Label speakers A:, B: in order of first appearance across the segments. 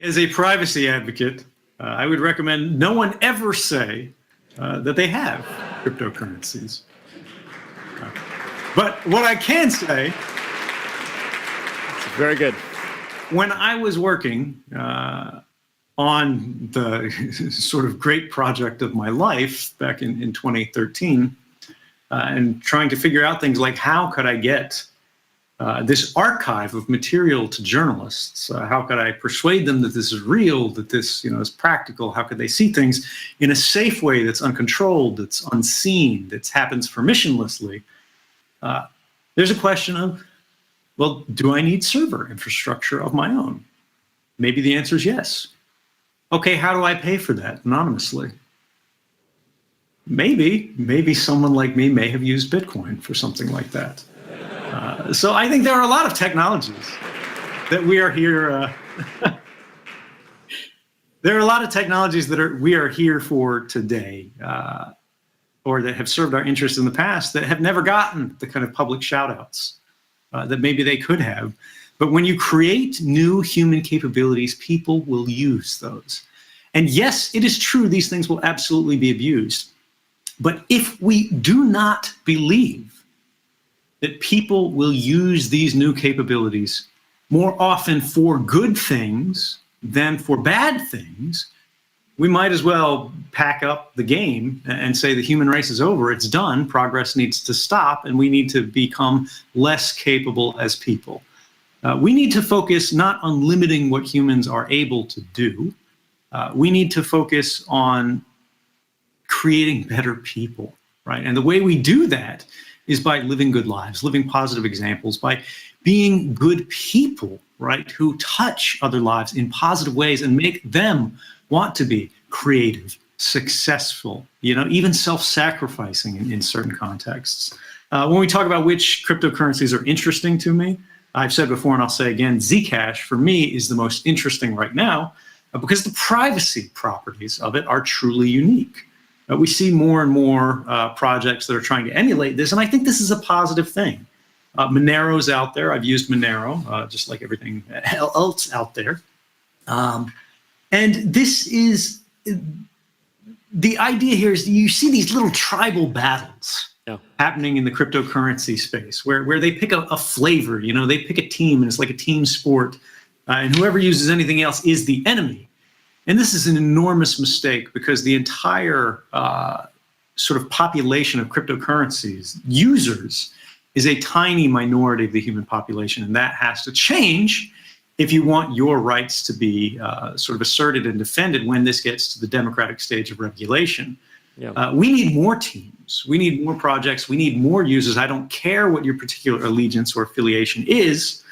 A: As a privacy advocate, I would recommend no one ever say that they have cryptocurrencies. But what I can say,
B: very good.
A: When I was working on the sort of great project of my life back in 2013, and trying to figure out things like how could I get this archive of material to journalists? How could I persuade them that this is real, that this is practical? How could they see things in a safe way that's uncontrolled, that's unseen, that happens permissionlessly? There's a question of, well, do I need server infrastructure of my own? Maybe the answer is yes. Okay, how do I pay for that anonymously? Maybe someone like me may have used Bitcoin for something like that. So I think there are a lot of technologies that we are here. There are a lot of technologies that we are here for today, or that have served our interests in the past that have never gotten the kind of public shout-outs that maybe they could have. But when you create new human capabilities, people will use those. And yes, it is true, these things will absolutely be abused. But if we do not believe that people will use these new capabilities more often for good things than for bad things, we might as well pack up the game and say the human race is over, it's done, progress needs to stop, and we need to become less capable as people. We need to focus not on limiting what humans are able to do. We need to focus on creating better people, right? And the way we do that is by living good lives, living positive examples, by being good people, right, who touch other lives in positive ways and make them want to be creative, successful, even self-sacrificing in certain contexts. When we talk about which cryptocurrencies are interesting to me, I've said before and I'll say again, Zcash for me is the most interesting right now because the privacy properties of it are truly unique. We see more and more projects that are trying to emulate this, and I think this is a positive thing. Monero's out there. I've used Monero, just like everything else out there. And this is, the idea here is you see these little tribal battles happening in the cryptocurrency space where they pick a flavor, they pick a team, and it's like a team sport, and whoever uses anything else is the enemy. And this is an enormous mistake because the entire sort of population of cryptocurrencies, users, is a tiny minority of the human population, and that has to change if you want your rights to be sort of asserted and defended when this gets to the democratic stage of regulation. Yeah. We need more teams. We need more projects. We need more users. I don't care what your particular allegiance or affiliation is,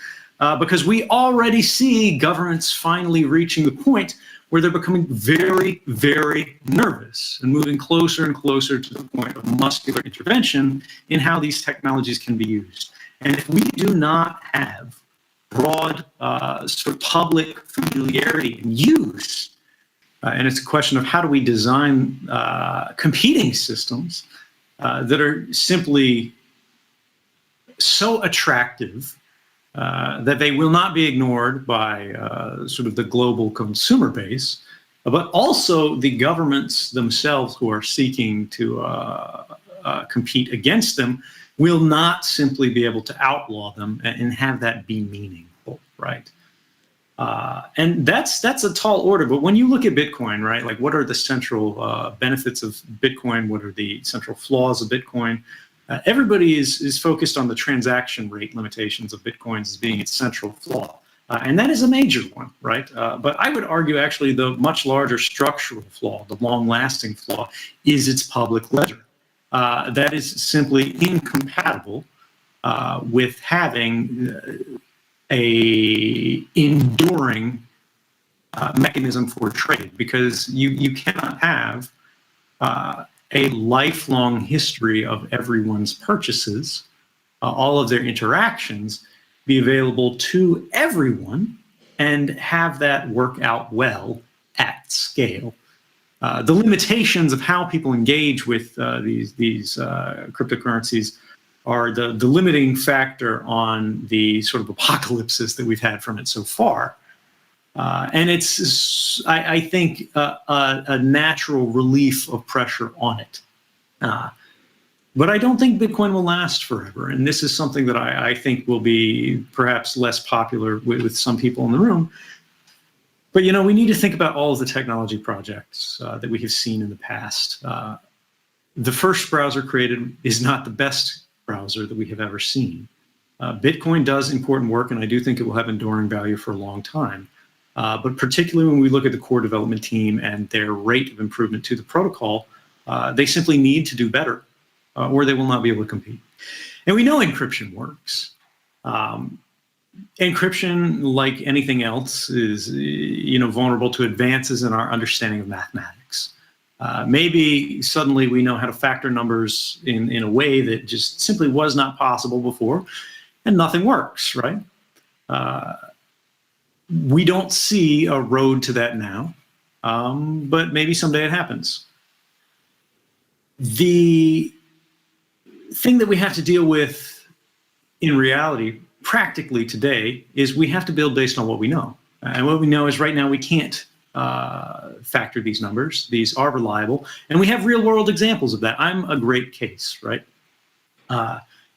A: because we already see governments finally reaching the point where they're becoming very, very nervous and moving closer and closer to the point of muscular intervention in how these technologies can be used. And if we do not have broad sort of public familiarity and use, and it's a question of how do we design competing systems that are simply so attractive that they will not be ignored by sort of the global consumer base, but also the governments themselves who are seeking to compete against them will not simply be able to outlaw them and have that be meaningful, right? And that's a tall order, but when you look at Bitcoin, right, like what are the central benefits of Bitcoin? What are the central flaws of Bitcoin? Everybody is focused on the transaction rate limitations of Bitcoins as being its central flaw. And that is a major one, right? But I would argue actually the much larger structural flaw, the long-lasting flaw, is its public ledger. That is simply incompatible with having a enduring mechanism for trade, because you cannot have a lifelong history of everyone's purchases, all of their interactions, be available to everyone and have that work out well at scale. The limitations of how people engage with these cryptocurrencies are the limiting factor on the sort of apocalypses that we've had from it so far. And it's, I think, a natural relief of pressure on it. But I don't think Bitcoin will last forever. And this is something that I think will be perhaps less popular with some people in the room. But, we need to think about all of the technology projects that we have seen in the past. The first browser created is not the best browser that we have ever seen. Bitcoin does important work, and I do think it will have enduring value for a long time. But particularly when we look at the core development team and their rate of improvement to the protocol, they simply need to do better, or they will not be able to compete. And we know encryption works. Encryption, like anything else, is vulnerable to advances in our understanding of mathematics. Maybe suddenly we know how to factor numbers in a way that just simply was not possible before, and nothing works, right? We don't see a road to that now, but maybe someday it happens. The thing that we have to deal with in reality, practically today, is we have to build based on what we know. And what we know is right now we can't factor these numbers. These are reliable. And we have real world examples of that. I'm a great case, right?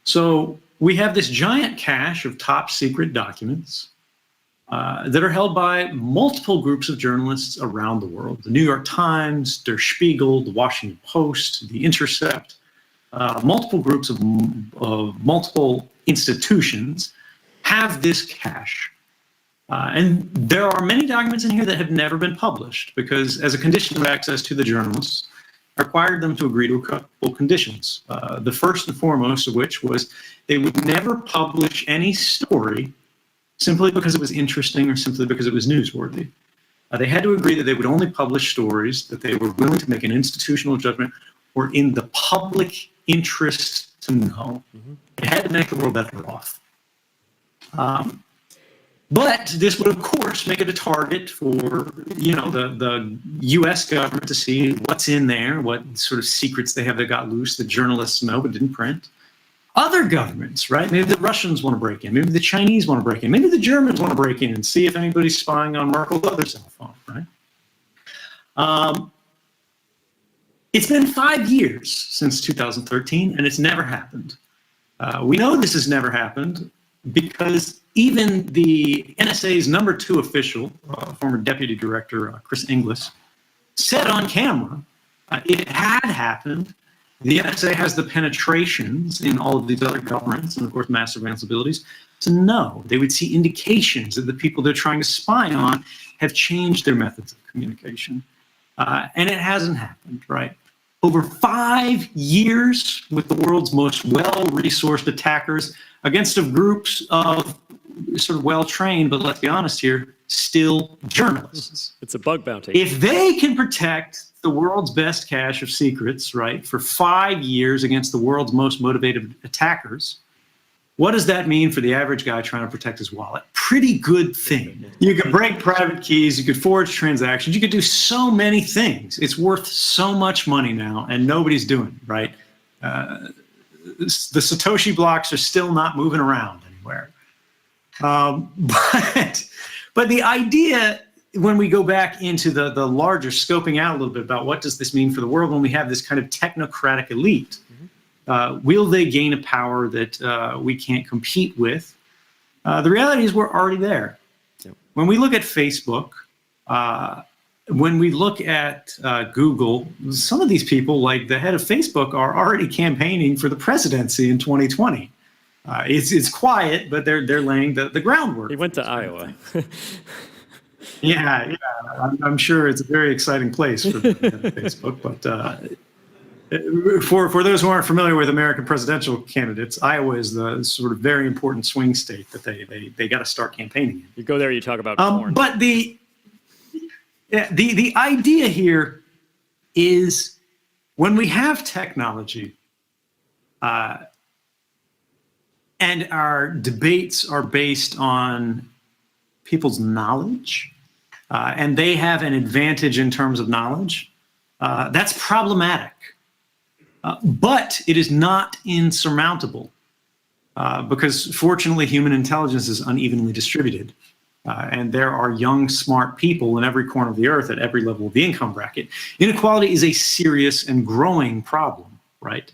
A: So we have this giant cache of top secret documents that are held by multiple groups of journalists around the world. The New York Times, Der Spiegel, the Washington Post, The Intercept, multiple groups of multiple institutions have this cache. And there are many documents in here that have never been published because as a condition of access to the journalists, required them to agree to a couple conditions. The first and foremost of which was they would never publish any story simply because it was interesting or simply because it was newsworthy. They had to agree that they would only publish stories that they were willing to make an institutional judgment or in the public interest to know. They had to make the world better off. But this would, of course, make it a target for the U.S. government to see what's in there, what sort of secrets they have that got loose that journalists know but didn't print. Other governments, right? Maybe the Russians want to break in. Maybe the Chinese want to break in. Maybe the Germans want to break in and see if anybody's spying on Merkel's other cell phone, right? It's been 5 years since 2013, and it's never happened. We know this has never happened because even the NSA's number 2 official, former deputy director Chris Inglis, said on camera it had happened. The NSA has the penetrations in all of these other governments and, of course, mass surveillance abilities to know. They would see indications that the people they're trying to spy on have changed their methods of communication. And it hasn't happened, right? Over 5 years with the world's most well-resourced attackers against a groups of sort of well-trained, but let's be honest here, still journalists.
B: It's a bug bounty.
A: If they can protect the world's best cache of secrets, right, for 5 years against the world's most motivated attackers, what does that mean for the average guy trying to protect his wallet? Pretty good thing. You could break private keys, you could forge transactions, you could do so many things. It's worth so much money now, and nobody's doing it, right? The Satoshi blocks are still not moving around anywhere. But the idea, when we go back into the larger scoping out a little bit about what does this mean for the world when we have this kind of technocratic elite, will they gain a power that we can't compete with? The reality is we're already there. Yep. When we look at Facebook, when we look at Google, some of these people, like the head of Facebook, are already campaigning for the presidency in 2020. It's quiet, but they're laying the groundwork.
B: He went to Iowa.
A: Yeah, I'm sure it's a very exciting place for Facebook. But for those who aren't familiar with American presidential candidates, Iowa is the sort of very important swing state that they got to start campaigning in.
B: You go there, you talk about corn.
A: But the idea here is when we have technology, and our debates are based on people's knowledge, and they have an advantage in terms of knowledge, that's problematic. But it is not insurmountable because fortunately human intelligence is unevenly distributed. And there are young, smart people in every corner of the earth at every level of the income bracket. Inequality is a serious and growing problem, right?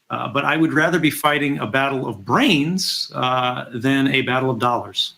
A: But I would rather be fighting a battle of brains than a battle of dollars.